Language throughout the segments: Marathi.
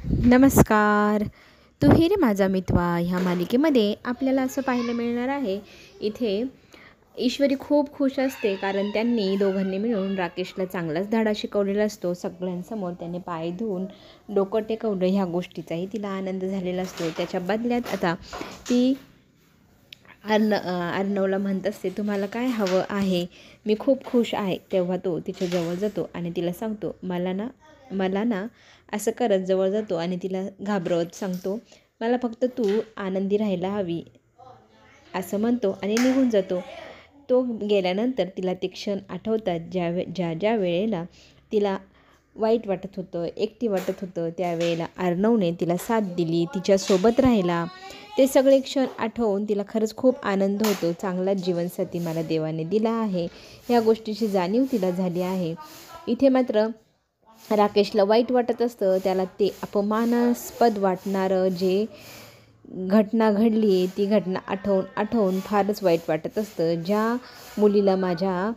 नमस्कार. तू ही रे माझा मितवा ह्या मालिकेमध्ये आपल्याला असं पाहायला मिळणार आहे. इथे ईश्वरी खूप खुश असते कारण त्यांनी दोघांनी मिळून राकेशला चांगलाच धडा शिकवलेला असतो. सगळ्यांसमोर त्याने पाय धुवून डोकं टेकवलं ह्या गोष्टीचाही तिला आनंद झालेला असतो. त्याच्या बदल्यात आता ती अर्णवला म्हणत असते, तुम्हाला काय हवं आहे? मी खूप खुश आहे. तेव्हा तो तिच्याजवळ जातो आणि तिला सांगतो, मला ना असं करत जवळ जातो आणि तिला घाबरवत सांगतो, मला फक्त तू आनंदी राहायला हवी असं म्हणतो आणि निघून जातो. तो गेल्यानंतर तिला ते क्षण आठवतात ज्या वेळेला तिला वाईट वाटत होतं, एकटी वाटत होतं. त्यावेळेला अर्णवने तिला साथ दिली, तिच्यासोबत राहिला. ते सगळे क्षण आठवून तिला खरंच खूप आनंद होतो. चांगलाच जीवनसाथी मला देवाने दिला आहे, ह्या गोष्टीची जाणीव तिला झाली आहे. इथे मात्र राकेशला वाईट वाटत असतं. त्याला ते अपमानास्पद वाटणारं जे घटना घडली आहे ती घटना आठवून फारच वाईट वाटत असतं. ज्या मुलीला माझ्या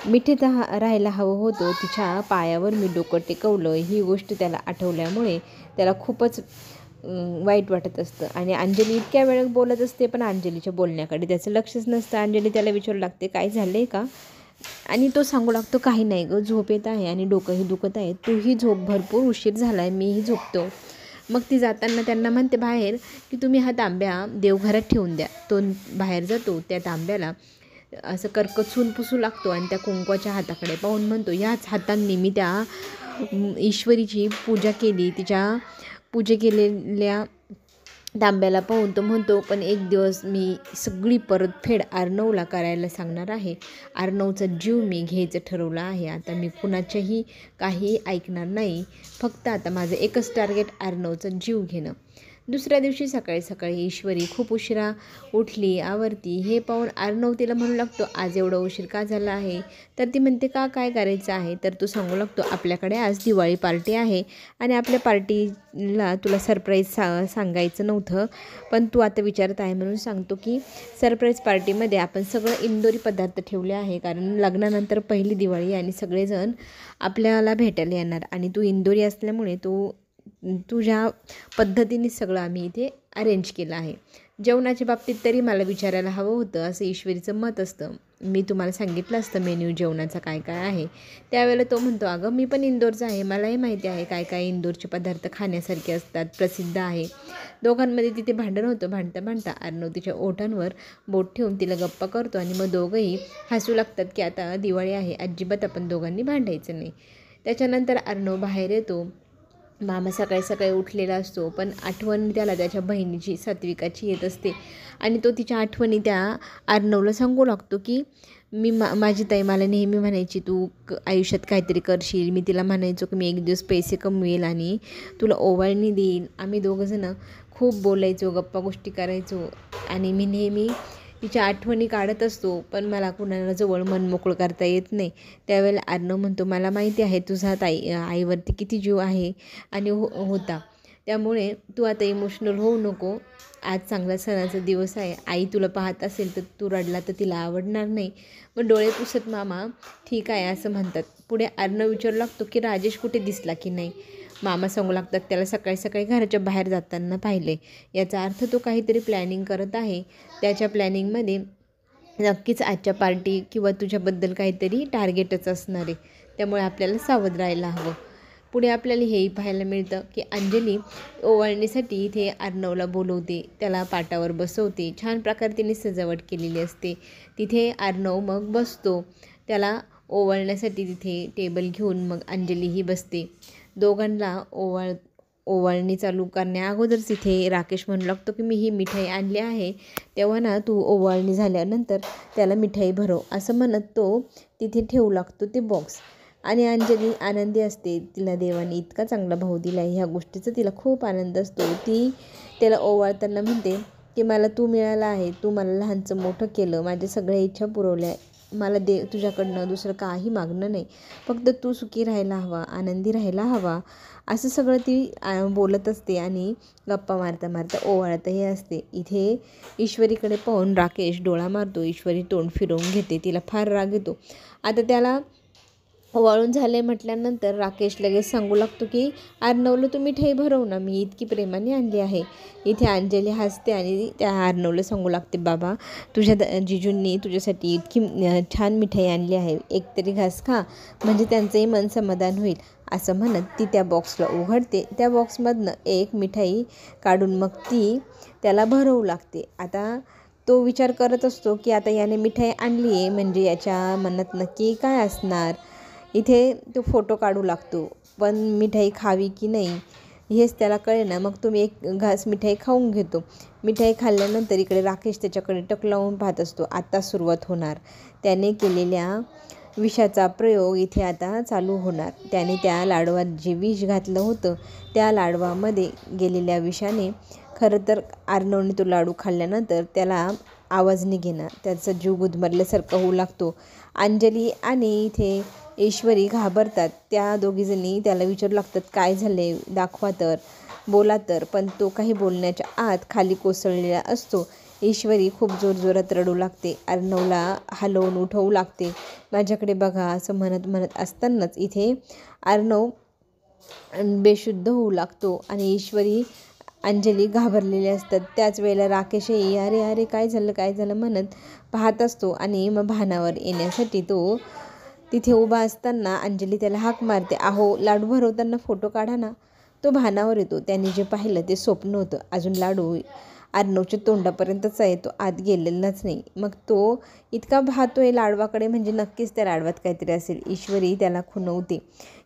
मिठीत राहायला हवं होतं, तिच्या पायावर मी डोकं टेकवलं, ही गोष्ट त्याला आठवल्यामुळे त्याला खूपच वाईट वाटत असतं. आणि अंजली इतक्या वेळ बोलत असते पण अंजलीच्या बोलण्याकडे त्याचं लक्षच नसतं. अंजली त्याला विचारू लागते, काय झालं आहे का? आणि तो सांगू लागतो, काही नाही गं, झोप येत आहे आणि डोकंही दुखत आहे, तूही झोप, भरपूर उशीर झाला आहे, मीही झोपतो. मग ती जाताना त्यांना म्हणते बाहेर की तुम्ही हा तांब्या देवघरात ठेवून द्या. तो बाहेर जातो, त्या तांब्याला असं कर्कचून पुसू लागतो आणि त्या कुंकवाच्या हाताकडे पाहून म्हणतो, ह्याच हातांनी मी त्या ईश्वरीची पूजा केली. तिच्या पूजा केलेल्या तांब्याला पाहून तो म्हणतो, पण एक दिवस मी सगळी परतफेड अर्णवला करायला सांगणार आहे. अर्णवचा जीव मी घ्यायचं ठरवलं आहे. आता मी कुणाच्याही काही ऐकणार नाही. फक्त आता माझं एकच टार्गेट अर्णवचा जीव घेणं. दुसऱ्या दिवशी सकाळी ईश्वरी खूप उशिरा उठली, आवरती. हे पाहून अर्णव तिला म्हणू लागतो, आज एवढा उशीर का झाला आहे? तर ती म्हणते, काय करायचं आहे? तर तू सांगू लागतो, आपल्याकडे आज दिवाळी पार्टी आहे आणि आपल्या पार्टीला तुला सरप्राईज सांगायचं नव्हतं, पण तू आता विचारत आहे म्हणून सांगतो की सरप्राईज पार्टीमध्ये आपण सगळं इंदोरी पदार्थ ठेवले आहे, कारण लग्नानंतर पहिली दिवाळी आणि सगळेजण आपल्याला भेटायला येणार आणि तू इंदोरी असल्यामुळे तुझ्या पद्धतीने सगळं आम्ही इथे अरेंज केलं आहे. जेवणाच्या बाबतीत तरी मला विचारायला हवं होतं, असं ईश्वरीचं मत असतं. मी तुम्हाला सांगितलं असतं मेन्यू जेवणाचा काय आहे. त्यावेळेला तो म्हणतो, अगं मी पण इंदोरचा आहे, मलाही माहिती आहे काय इंदोरचे पदार्थ खाण्यासारखे असतात, प्रसिद्ध आहे. दोघांमध्ये तिथे भांडण होतं. भांडता अर्णव तिच्या ओठांवर बोट ठेवून तिला गप्पा करतो आणि मग दोघंही हसू लागतात की आता दिवाळी आहे, अजिबात आपण दोघांनी भांडायचं नाही. त्याच्यानंतर अर्णव बाहेर येतो. मामा सकाळी उठलेला असतो, पण आठवण त्याला त्याच्या बहिणीची सात्विकाची येत असते आणि तो तिच्या आठवणी त्या अर्णवला सांगू लागतो की माझी ताई मला नेहमी म्हणायची, तू आयुष्यात काहीतरी करशील. मी तिला म्हणायचो की मी एक दिवस पैसे कमवेल आणि तुला ओवाळणी देईन. आम्ही दोघंजणं खूप बोलायचो, गप्पा गोष्टी करायचो आणि मी नेहमी तिच्या आठवणी काढत असतो, पण मला कुणाला जवळ मन मोकळं करता येत नाही. त्यावेळेला अर्णव म्हणतो, मला माहिती आहे तुझा आईवरती किती जीव आहे आणि होता, त्यामुळे तू आता इमोशनल होऊ नको. आज चांगला सणाचा दिवस आहे. आई तुला पाहत असेल तर तू रडला तर तिला आवडणार नाही. मग डोळे पुसत मामा ठीक आहे असं म्हणतात. पुढे अर्णव विचारू लागतो की राजेश कुठे दिसला की नाही. मामा सांगू लागतात, त्याला सकाळी घराच्या बाहेर जाताना पाहिले. याचा अर्थ तो काहीतरी प्लॅनिंग करत आहे. त्याच्या प्लॅनिंगमध्ये नक्कीच आजच्या पार्टी किंवा तुझ्याबद्दल काहीतरी टार्गेटच असणार आहे, त्यामुळे आपल्याला सावध राहायला हवं. पुढे आपल्याला हेही पाहायला मिळतं की अंजली ओवाळणीसाठी इथे अर्णवला बोलवते, त्याला पाटावर बसवते. छान प्रकारे तिने सजावट केलेली असते. तिथे अर्णव मग बसतो. त्याला ओवाळण्यासाठी तिथे टेबल घेऊन मग अंजलीही बसते. दोघांना ओवाळणी चालू करण्या अगोदरच इथे राकेश म्हणू लागतो की मी ही मिठाई आणली आहे, तेव्हा ना तू ओवाळणी झाल्यानंतर त्याला मिठाई भरव, असं म्हणत तो तिथे ठेवू लागतो ते बॉक्स. आणि अंजली आनंदी असते. तिला देवाने इतका चांगला भाऊ दिला आहे, ह्या गोष्टीचा तिला खूप आनंद असतो. ती त्याला ओवाळताना म्हणते की मला तू मिळाला आहे, तू मला लहानचं मोठं केलं, माझ्या सगळ्या इच्छा पुरवल्या, मला तुझ्याकडनं दुसरं काही मागणं नाही, फक्त तू सुखी राहायला हवा, आनंदी राहायला हवा, असं सगळं ती बोलत असते आणि गप्पा मारता ओवाळतही असते. इथे ईश्वरीकडे पाहून राकेश डोळा मारतो. ईश्वरी तोंड फिरवून घेते. तिला फार राग येतो. आता त्याला वाळून झाले म्हटल्यानंतर राकेश लगेच सांगू लागतो की अर्णवला तू मिठाई भरव ना, मी इतकी प्रेमाने आणली आहे. इथे अंजली हसते आणि त्या अर्णवला सांगू लागते, बाबा तुझ्या जिजूंनी तुझ्यासाठी इतकी छान मिठाई आणली आहे, एकतरी घास खा, म्हणजे त्यांचंही मन समाधान होईल. असं म्हणत ती त्या बॉक्सला उघडते. त्या बॉक्समधनं एक मिठाई काढून मग ती त्याला भरवू लागते. आता तो विचार करत असतो की आता याने मिठाई आणली आहे म्हणजे याच्या मनात नक्की काय असणार. इथे तो फोटो काढू लागतो, पण मिठाई खावी की नाही हेच त्याला कळेना. मग तो एक घास मिठाई खाऊन घेतो. मिठाई खाल्ल्यानंतर इकडे राकेश त्याच्याकडे टक लावून पाहत असतो. आता सुरुवात होणार. त्याने केलेल्या विषाचा प्रयोग इथे आता चालू होणार. त्याने त्या लाडवात जे विष घातलं होतं त्या लाडवामध्ये गेलेल्या विषाने खरं तर अर्णवने तो लाडू खाल्ल्यानंतर त्याला आवाज निघेना, त्याचा जीव गुदमरल्यासारखा होऊ लागतो. अंजली आणि इथे ईश्वरी घाबरतात. त्या दोघीजणी त्याला विचारू लागतात, काय झाले, दाखवा तर, बोला तर. पण तो काही बोलण्याच्या आत खाली कोसळलेला असतो. ईश्वरी खूप जोरजोरात रडू लागते. अर्णवला हलवून उठवू लागते. माझ्याकडे बघा असं म्हणत म्हणत असतानाच इथे अर्णव बेशुद्ध होऊ लागतो आणि ईश्वरी अंजली घाबरलेली असतात. त्याच वेळेला राकेशही अरे अरे काय झालं म्हणत पाहत असतो. आणि मग भानावर येण्यासाठी तो तिथे उभा असताना अंजली त्याला हाक मारते, अहो लाडू भरवताना फोटो काढा ना. तो भानावर येतो. त्याने जे पाहिलं ते स्वप्न होतं. अजून लाडू अर्णवच्या तोंडापर्यंतच आहे, तो आत गेलेलाच नाही. मग तो इतका पाहतोय लाडवाकडे, म्हणजे नक्कीच त्या लाडवात काहीतरी असेल. ईश्वरी त्याला खुणवते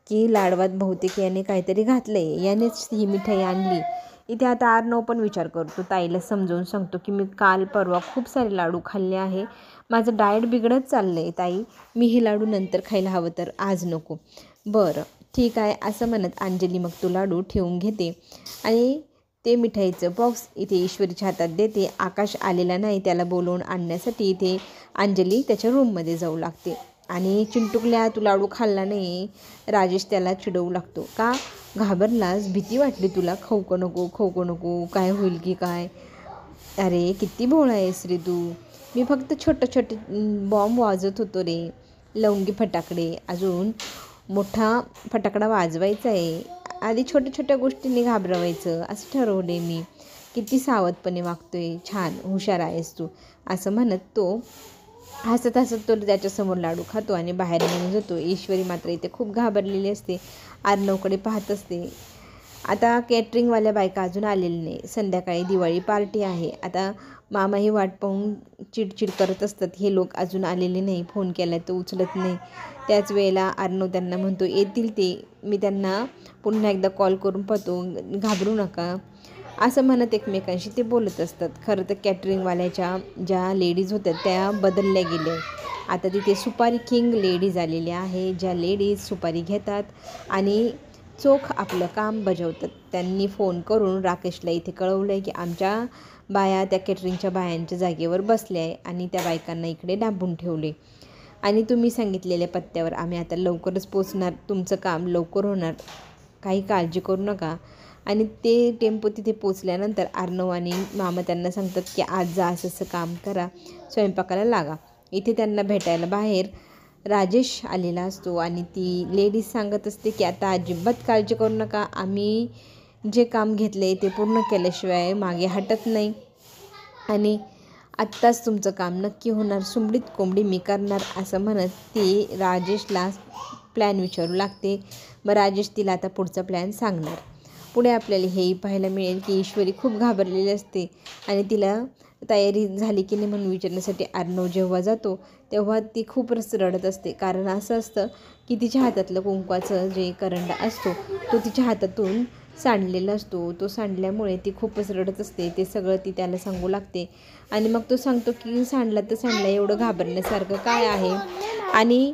की लाडवात बहुतेक याने काहीतरी घातलंय, यानेच ही मिठाई आणली. इथे आता अर्णव पण विचार करतो. ताईला समजावून सांगतो की मी काल परवा खूप सारे लाडू खाल्ले आहे, माझं डाएट बिघडत चाललं आहे ताई, मी हे लाडू नंतर खायला हवं, तर आज नको. बरं ठीक आहे असं म्हणत अंजली मग तो लाडू ठेवून घेते आणि ते मिठाईचं बॉक्स इथे ईश्वरीच्या हातात देते. आकाश आलेला नाही, त्याला बोलवून आणण्यासाठी इथे अंजली त्याच्या रूममध्ये जाऊ लागते. आणि चिंटुकल्या तू लाडू खाल्ला नाही, राजेश त्याला चिडवू लागतो. का घाबरलास, भीती वाटली तुला, खाऊ नको, काय होईल की काय, अरे किती भोळा आहेस रे तू, मी फक्त छोटे बॉम्ब वाजवत होतो रे, लवंगी फटाकडे, अजून मोठा फटाकडा वाजवायचा आहे, आधी छोट्या गोष्टींनी घाबरवायचं असं ठरवले मी, किती सावधपणे वागतोय, छान हुशार आहेस तू. असं म्हणत तो हसत तो त्याच्यासमोर लाडू खातो आणि बाहेर निघून जातो. ईश्वरी मात्र इथे खूप घाबरलेली असते, अर्णवकडे पाहत असते. आता कॅटरिंगवाल्या बायका अजून आलेल्या नाही, संध्याकाळी दिवाळी पार्टी आहे. आता मामाही वाट पाहून चिडचिड करत असतात, हे लोक अजून आलेले नाही, फोन केला तर उचलत नाही. त्याच वेळेला अर्णव त्यांना म्हणतो, येतील ते, मी त्यांना पुन्हा एकदा कॉल करून पाहतो, घाबरू नका, असं म्हणत एकमेकांशी ते बोलत असतात. खरं तर कॅटरिंगवाल्याच्या ज्या लेडीज होत्या त्या बदलल्या गेल्या. आता तिथे सुपारी किंग लेडीज आलेल्या आहे, ज्या लेडीज सुपारी घेतात आणि चोख आपलं काम बजावतात. त्यांनी फोन करून राकेशला इथे कळवलं आहे की आमच्या बाया त्या कॅटरिंगच्या बायांच्या जागेवर बसल्या आहे आणि त्या बायकांना इकडे डांबून ठेवले आणि तुम्ही सांगितलेल्या पत्त्यावर आम्ही आता लवकरच पोचणार, तुमचं काम लवकर होणार, काही काळजी करू नका. आणि ते टेम्पो तिथे पोचल्यानंतर अर्णव आणि मामा त्यांना सांगतात की आज जा, असं काम करा, स्वयंपाकाला लागा. इथे त्यांना भेटायला बाहेर राजेश आलेला असतो आणि ती लेडीज सांगत असते की आता अजिबात काळजी करू नका, आम्ही जे काम घेतले ते पूर्ण केल्याशिवाय मागे हटत नाही आणि आत्ताच तुमचं काम नक्की होणार, सुमडीत कोंबडी मी करणार. असं म्हणत ती राजेशला प्लॅन विचारू लागते. मग राजेश तिला आता पुढचा प्लॅन सांगणार. पुढे आपल्याला हेही पाहायला मिळेल की ईश्वरी खूप घाबरलेली असते आणि तिला तयारी झाली की नाही म्हणून विचारण्यासाठी अर्णव जेव्हा जातो तेव्हा ती खूपच रडत असते. कारण असं असतं की तिच्या हातातलं कुंकवाचं जे करंडा असतो तो तिच्या हातातून सांडलेला असतो, तो सांडल्यामुळे ती खूपच रडत असते. ते सगळं ती त्याला सांगू लागते आणि मग तो सांगतो की सांडला तर सांडला, एवढं घाबरण्यासारखं काय आहे. आणि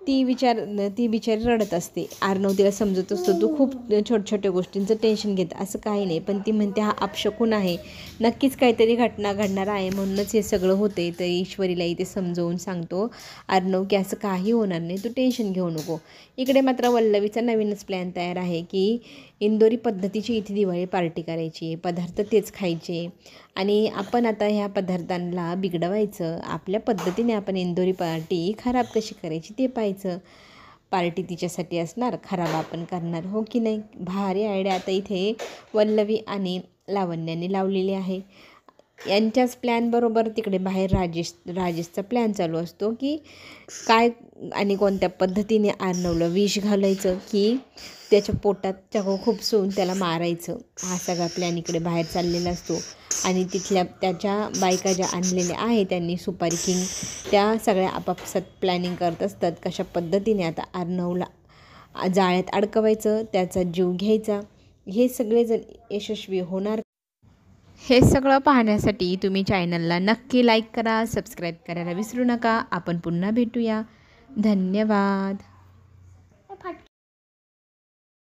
ती बिचारी रडत असते. अर्णव तिला समजत असतो, तू खूप छोट्या गोष्टींचं टेन्शन घेत, असं काही नाही. पण ती म्हणते हा अपशकुन आहे, नक्कीच काहीतरी घटना घडणार आहे म्हणूनच हे सगळं होते. तर ईश्वरीला इथे समजावून सांगतो अर्णव की असं काही होणार नाही, तू टेन्शन घेऊ नको. इकडे मात्र वल्लवीचा नवीनच प्लॅन तयार आहे की इंदोरी पद्धतीची इथे दिवाळी पार्टी करायची, पदार्थ तेच खायचे आणि आपण आता ह्या पदार्थांना बिघडवायचं, आपल्या पद्धतीने आपण इंदोरी पार्टी खराब कशी करायची ते पाहायचं. पार्टी तिच्यासाठी असणार, खराब आपण करणार, हो की नाही. भारी आयडिया आता इथे वल्लवी आणि लावण्याने लावलेली आहे. यांच्याच प्लॅनबरोबर तिकडे बाहेर राजेशचा प्लॅन चालू असतो की काय आणि कोणत्या पद्धतीने अर्णवला विष घालायचं की त्याच्या पोटात चाकू खुपसून त्याला मारायचं. हा सगळा प्लॅन इकडे बाहेर चाललेला असतो. आणि तिथल्या त्याच्या बायका ज्या आणलेल्या आहे त्यांनी सुपारी किंग त्या सगळ्या आपापसात प्लॅनिंग करत असतात कशा पद्धतीने आता अर्णवला जाळ्यात अडकवायचं, त्याचा जीव घ्यायचा. हे सगळेजण यशस्वी होणार. हे सगळं पाहण्यासाठी तुम्ही चॅनलला नक्की लाईक करा, सबस्क्राईब करायला विसरू नका. आपण पुन्हा भेटूया. धन्यवाद.